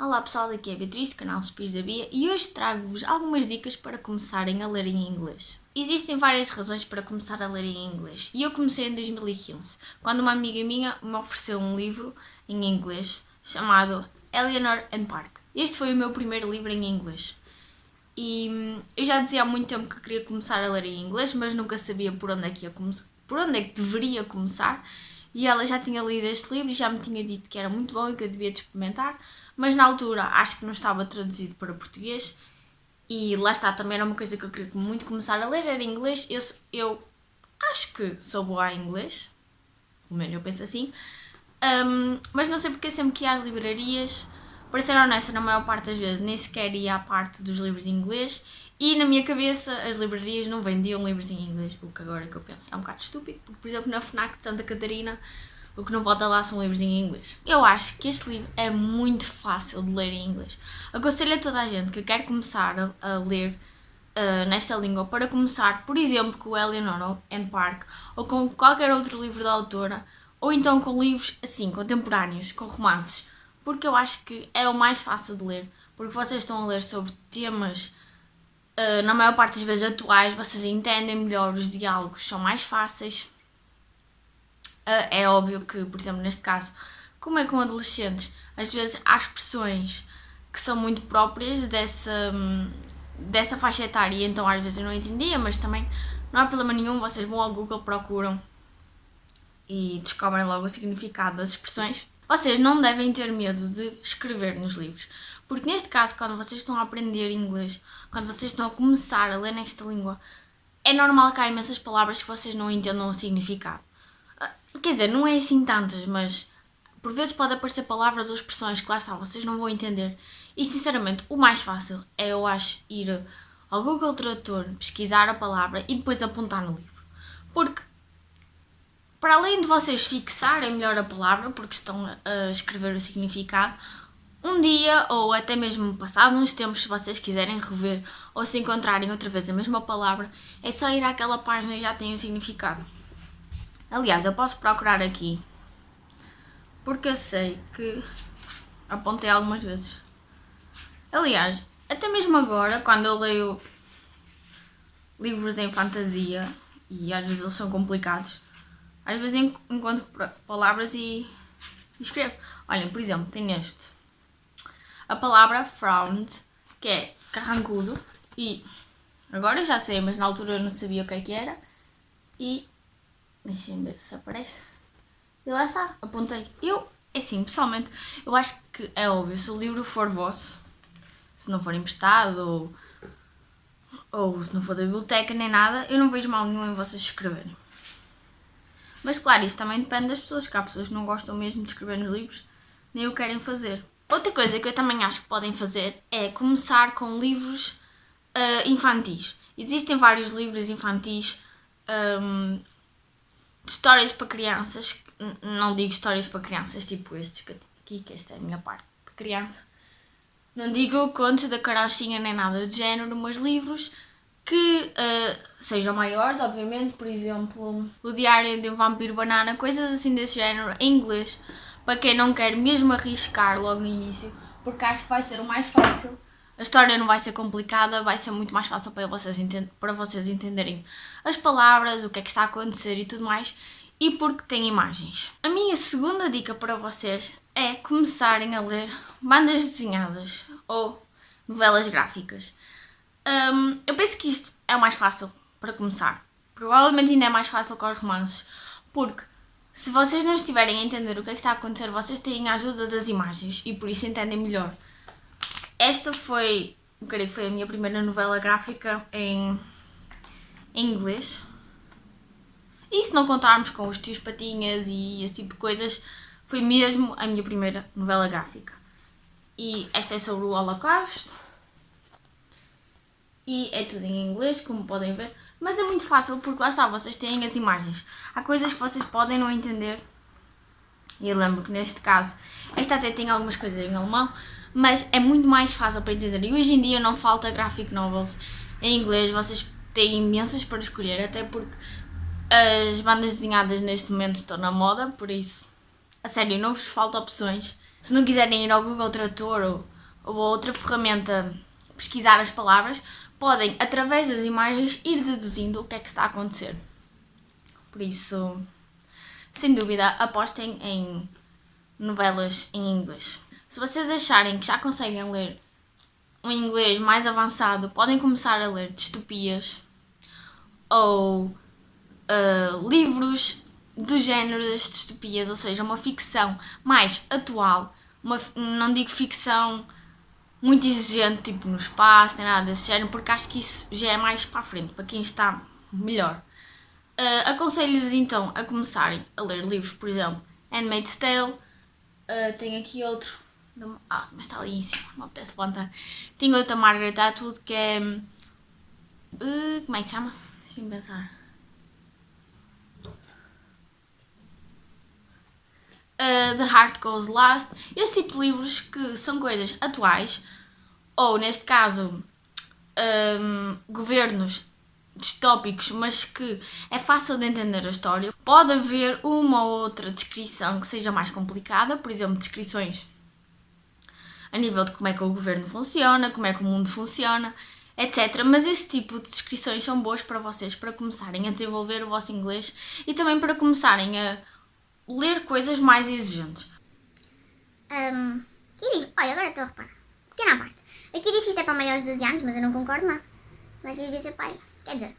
Olá pessoal, aqui é a Beatriz do canal Suspiros da Bia e hoje trago-vos algumas dicas para começarem a ler em inglês. Existem várias razões para começar a ler em inglês e eu comecei em 2015, quando uma amiga minha me ofereceu um livro em inglês chamado Eleanor and Park. Este foi o meu primeiro livro em inglês e eu já dizia há muito tempo que queria começar a ler em inglês, mas nunca sabia por onde é que deveria começar. E ela já tinha lido este livro e já me tinha dito que era muito bom e que eu devia de experimentar, mas na altura acho que não estava traduzido para português e lá está, também era uma coisa que eu queria muito começar a ler, era em inglês. Eu acho que sou boa em inglês, pelo menos eu penso assim, mas não sei porque sempre que ia às livrarias, para ser honesta, na maior parte das vezes nem sequer ia à parte dos livros em inglês e na minha cabeça as livrarias não vendiam livros em inglês, o que agora que eu penso é um bocado estúpido, porque por exemplo na FNAC de Santa Catarina o que não volta lá são livros em inglês. Eu acho que este livro é muito fácil de ler em inglês. Aconselho a toda a gente que quer começar a ler nesta língua para começar, por exemplo, com o Eleanor and Park ou com qualquer outro livro da autora, ou então com livros assim, contemporâneos, com romances, porque eu acho que é o mais fácil de ler, porque vocês estão a ler sobre temas na maior parte das vezes atuais, vocês entendem melhor, os diálogos são mais fáceis. É óbvio que, por exemplo, neste caso, como é com adolescentes, às vezes há expressões que são muito próprias dessa faixa etária e então às vezes eu não entendia, mas também não há problema nenhum, vocês vão ao Google, procuram e descobrem logo o significado das expressões. Vocês não devem ter medo de escrever nos livros, porque neste caso, quando vocês estão a aprender inglês, quando vocês estão a começar a ler nesta língua, é normal que há imensas palavras que vocês não entendam o significado. Quer dizer, não é assim tantas, mas por vezes pode aparecer palavras ou expressões que lá está, vocês não vão entender. E sinceramente, o mais fácil é, eu acho, ir ao Google Tradutor, pesquisar a palavra e depois apontar no livro. Porque, para além de vocês fixarem melhor a palavra, porque estão a escrever o significado, um dia ou até mesmo passado uns tempos, se vocês quiserem rever ou se encontrarem outra vez a mesma palavra, é só ir àquela página e já tem o significado. Aliás, eu posso procurar aqui, porque eu sei que apontei algumas vezes. Aliás, até mesmo agora, quando eu leio livros em fantasia, e às vezes eles são complicados, às vezes encontro palavras e escrevo. Olhem, por exemplo, tem este. A palavra frowned, que é carrancudo, e agora eu já sei, mas na altura eu não sabia o que é que era, e deixem ver se aparece. E lá está, apontei. Assim, pessoalmente, eu acho que é óbvio, se o livro for vosso, se não for emprestado ou se não for da biblioteca nem nada, eu não vejo mal nenhum em vocês escreverem. Mas claro, isto também depende das pessoas, porque há pessoas que não gostam mesmo de escrever nos livros, nem o querem fazer. Outra coisa que eu também acho que podem fazer é começar com livros infantis. Existem vários livros infantis de histórias para crianças, não digo histórias para crianças tipo estes que eu tenho aqui, que esta é a minha parte de criança. Não digo contos da carochinha nem nada do género, mas livros que sejam maiores, obviamente, por exemplo, O Diário de um Vampiro Banana, coisas assim desse género, em inglês, para quem não quer mesmo arriscar logo no início, porque acho que vai ser o mais fácil. A história não vai ser complicada, vai ser muito mais fácil para vocês entenderem as palavras, o que é que está a acontecer e tudo mais, e porque tem imagens. A minha segunda dica para vocês é começarem a ler bandas desenhadas ou novelas gráficas. Eu penso que isto é o mais fácil para começar. Provavelmente ainda é mais fácil que os romances, porque se vocês não estiverem a entender o que é que está a acontecer, vocês têm a ajuda das imagens e por isso entendem melhor. Esta foi, eu creio que foi a minha primeira novela gráfica em inglês. E se não contarmos com os Tios Patinhas e esse tipo de coisas, foi mesmo a minha primeira novela gráfica. E esta é sobre o Holocausto. E é tudo em inglês, como podem ver. Mas é muito fácil porque lá está, vocês têm as imagens. Há coisas que vocês podem não entender. E eu lembro que neste caso, esta até tem algumas coisas em alemão, mas é muito mais fácil para entender. E hoje em dia não falta graphic novels em inglês, vocês têm imensas para escolher, até porque as bandas desenhadas neste momento estão na moda, por isso, a sério, não vos falta opções. Se não quiserem ir ao Google Tradutor ou outra ferramenta pesquisar as palavras, podem, através das imagens, ir deduzindo o que é que está a acontecer. Por isso, sem dúvida, apostem em novelas em inglês. Se vocês acharem que já conseguem ler um inglês mais avançado, podem começar a ler distopias ou livros do género das distopias, ou seja, uma ficção mais atual. Não digo ficção muito exigente, tipo no espaço, nem nada desse género, porque acho que isso já é mais para a frente, para quem está melhor. Aconselho-vos então a começarem a ler livros, por exemplo, Handmaid's Tale. Tenho aqui outro, mas está ali em cima, não apetece levantar. Tenho outra Margaret Atwood que é. Como é que se chama? Deixa-me pensar. The Heart Goes Last. Esse tipo de livros que são coisas atuais, ou neste caso, governos distópicos, mas que é fácil de entender a história. Pode haver uma ou outra descrição que seja mais complicada, por exemplo, descrições a nível de como é que o governo funciona, como é que o mundo funciona, etc. Mas esse tipo de descrições são boas para vocês, para começarem a desenvolver o vosso inglês e também para começarem a ler coisas mais exigentes. Aqui diz, olha, agora estou a reparar, pequena parte. Aqui diz que isto é para maiores de 12 anos, mas eu não concordo, não. Mas devia ser pai. Quer dizer,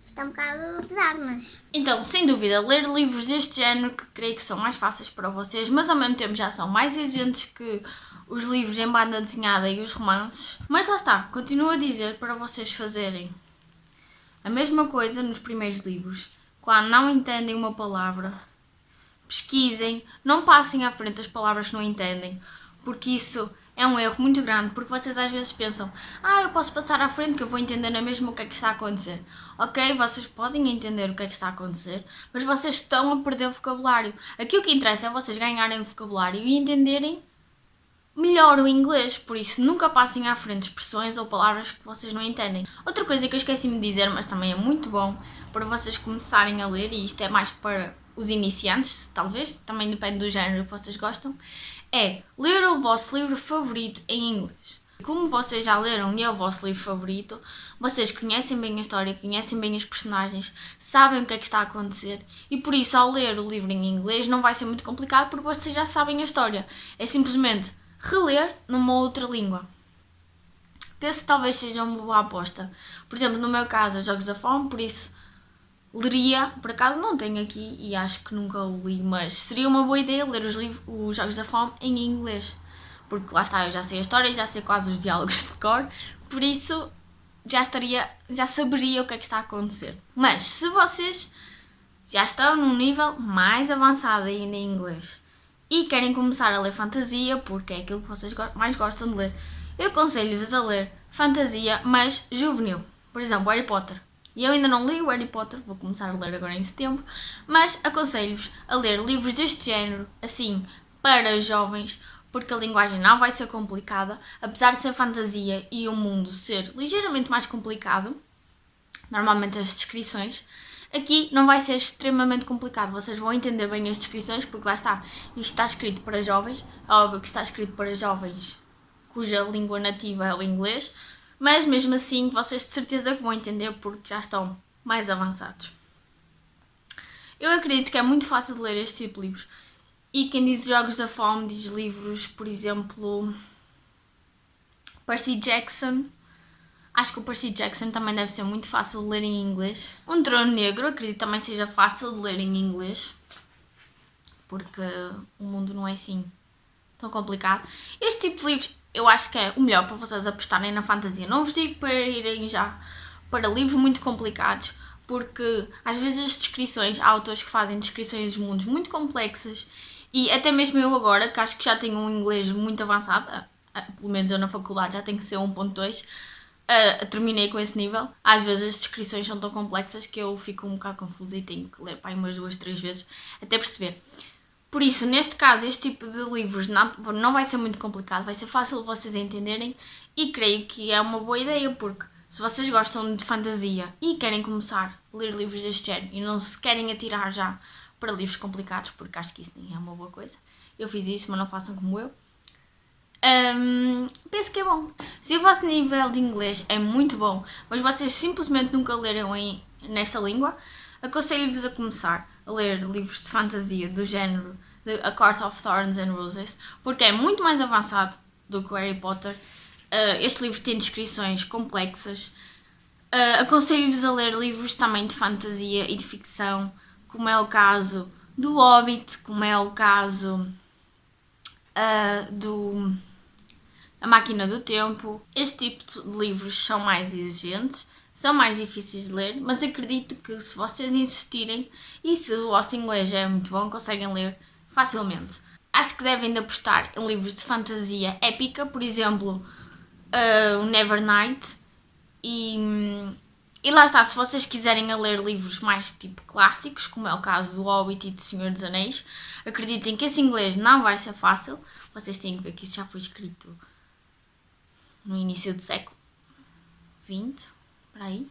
isto é um bocado pesado, mas... Então, sem dúvida, ler livros deste género que creio que são mais fáceis para vocês, mas ao mesmo tempo já são mais exigentes que os livros em banda desenhada e os romances. Mas lá está, continuo a dizer para vocês fazerem a mesma coisa nos primeiros livros. Quando não entendem uma palavra, pesquisem, não passem à frente as palavras que não entendem, porque isso é um erro muito grande, porque vocês às vezes pensam, eu posso passar à frente que eu vou entender na mesma o que é que está a acontecer. Ok, vocês podem entender o que é que está a acontecer, mas vocês estão a perder o vocabulário. Aqui o que interessa é vocês ganharem o vocabulário e entenderem melhor o inglês, por isso nunca passem à frente expressões ou palavras que vocês não entendem. Outra coisa que eu esqueci-me de dizer, mas também é muito bom para vocês começarem a ler, e isto é mais para os iniciantes, talvez, também depende do género que vocês gostam, é ler o vosso livro favorito em inglês. Como vocês já leram e é o vosso livro favorito, vocês conhecem bem a história, conhecem bem os personagens, sabem o que é que está a acontecer e por isso ao ler o livro em inglês não vai ser muito complicado porque vocês já sabem a história. É simplesmente reler numa outra língua. Penso que talvez seja uma boa aposta. Por exemplo, no meu caso, Jogos da Fome, por isso leria, por acaso não tenho aqui e acho que nunca o li, mas seria uma boa ideia ler os Jogos da Fome em inglês, porque lá está, eu já sei a história, já sei quase os diálogos de cor, por isso já saberia o que é que está a acontecer. Mas se vocês já estão num nível mais avançado ainda em inglês e querem começar a ler fantasia, porque é aquilo que vocês mais gostam de ler, eu aconselho-vos a ler fantasia, mas juvenil, por exemplo, Harry Potter. E eu ainda não li o Harry Potter, vou começar a ler agora em setembro, mas aconselho-vos a ler livros deste género, assim, para jovens, porque a linguagem não vai ser complicada, apesar de ser fantasia e o mundo ser ligeiramente mais complicado, normalmente as descrições, aqui não vai ser extremamente complicado, vocês vão entender bem as descrições, porque lá está, isto está escrito para jovens, é óbvio que está escrito para jovens cuja língua nativa é o inglês, mas mesmo assim vocês de certeza que vão entender porque já estão mais avançados. Eu acredito que é muito fácil de ler este tipo de livros. E quem diz Jogos da Fome diz livros, por exemplo, Percy Jackson. Acho que o Percy Jackson também deve ser muito fácil de ler em inglês. Um Trono Negro, acredito que também seja fácil de ler em inglês, porque o mundo não é assim tão complicado. Este tipo de livros eu acho que é o melhor para vocês apostarem na fantasia. Não vos digo para irem já para livros muito complicados, porque às vezes as descrições, há autores que fazem descrições dos mundos muito complexas e até mesmo eu agora, que acho que já tenho um inglês muito avançado, pelo menos eu na faculdade já tenho que ser 1.2, terminei com esse nível. Às vezes as descrições são tão complexas que eu fico um bocado confusa e tenho que ler para aí umas 2, 3 vezes até perceber. Por isso, neste caso, este tipo de livros não vai ser muito complicado, vai ser fácil vocês entenderem e creio que é uma boa ideia, porque se vocês gostam de fantasia e querem começar a ler livros deste género e não se querem atirar já para livros complicados, porque acho que isso nem é uma boa coisa, eu fiz isso, mas não façam como eu, Penso que é bom. Se o vosso nível de inglês é muito bom, mas vocês simplesmente nunca leram nesta língua, aconselho-vos a começar a ler livros de fantasia do género de A Court of Thorns and Roses, porque é muito mais avançado do que o Harry Potter. Este livro tem descrições complexas. Aconselho-vos a ler livros também de fantasia e de ficção, como é o caso do Hobbit, como é o caso do A Máquina do Tempo. Este tipo de livros são mais exigentes, são mais difíceis de ler, mas acredito que se vocês insistirem e se o vosso inglês é muito bom, conseguem ler facilmente. Acho que devem de apostar em livros de fantasia épica, por exemplo, o Nevernight. E lá está, se vocês quiserem ler livros mais tipo clássicos, como é o caso do Hobbit e do Senhor dos Anéis, acreditem que esse inglês não vai ser fácil. Vocês têm que ver que isso já foi escrito no início do século XX, por aí.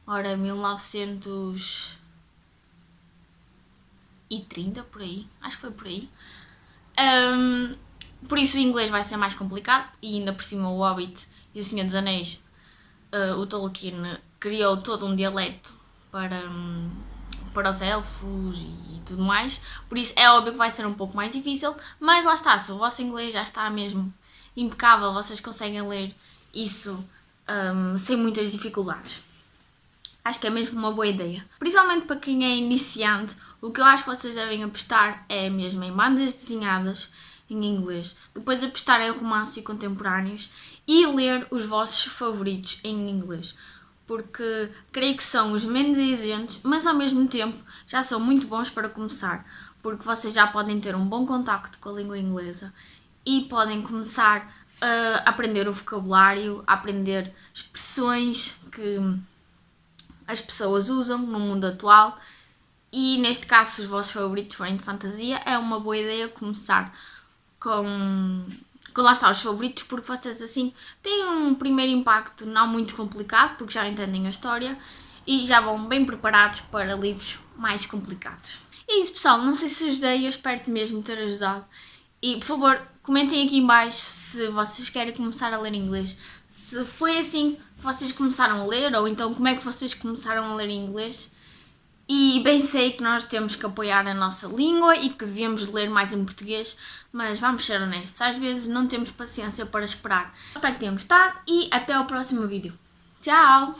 Ora, 1930, por aí. Acho que foi por aí. Por isso o inglês vai ser mais complicado, e ainda por cima o Hobbit e o Senhor dos Anéis, o Tolkien criou todo um dialeto para os elfos e tudo mais, por isso é óbvio que vai ser um pouco mais difícil, mas lá está, se o vosso inglês já está mesmo impecável, vocês conseguem ler isso sem muitas dificuldades. Acho que é mesmo uma boa ideia. Principalmente para quem é iniciante, o que eu acho que vocês devem apostar é mesmo em bandas desenhadas em inglês, depois apostar em romances contemporâneos e ler os vossos favoritos em inglês, porque creio que são os menos exigentes, mas ao mesmo tempo já são muito bons para começar, porque vocês já podem ter um bom contacto com a língua inglesa e podem começar a aprender o vocabulário, a aprender expressões que as pessoas usam no mundo atual. E neste caso, se os vossos favoritos forem de fantasia, é uma boa ideia começar com lá está os favoritos, porque vocês assim têm um primeiro impacto não muito complicado, porque já entendem a história e já vão bem preparados para livros mais complicados. E isso, pessoal, não sei se ajudei, eu espero mesmo ter ajudado. E, por favor, comentem aqui em baixo se vocês querem começar a ler inglês. Se foi assim que vocês começaram a ler, ou então como é que vocês começaram a ler inglês. E bem sei que nós temos que apoiar a nossa língua e que devíamos ler mais em português, mas vamos ser honestos, às vezes não temos paciência para esperar. Espero que tenham gostado e até ao próximo vídeo. Tchau!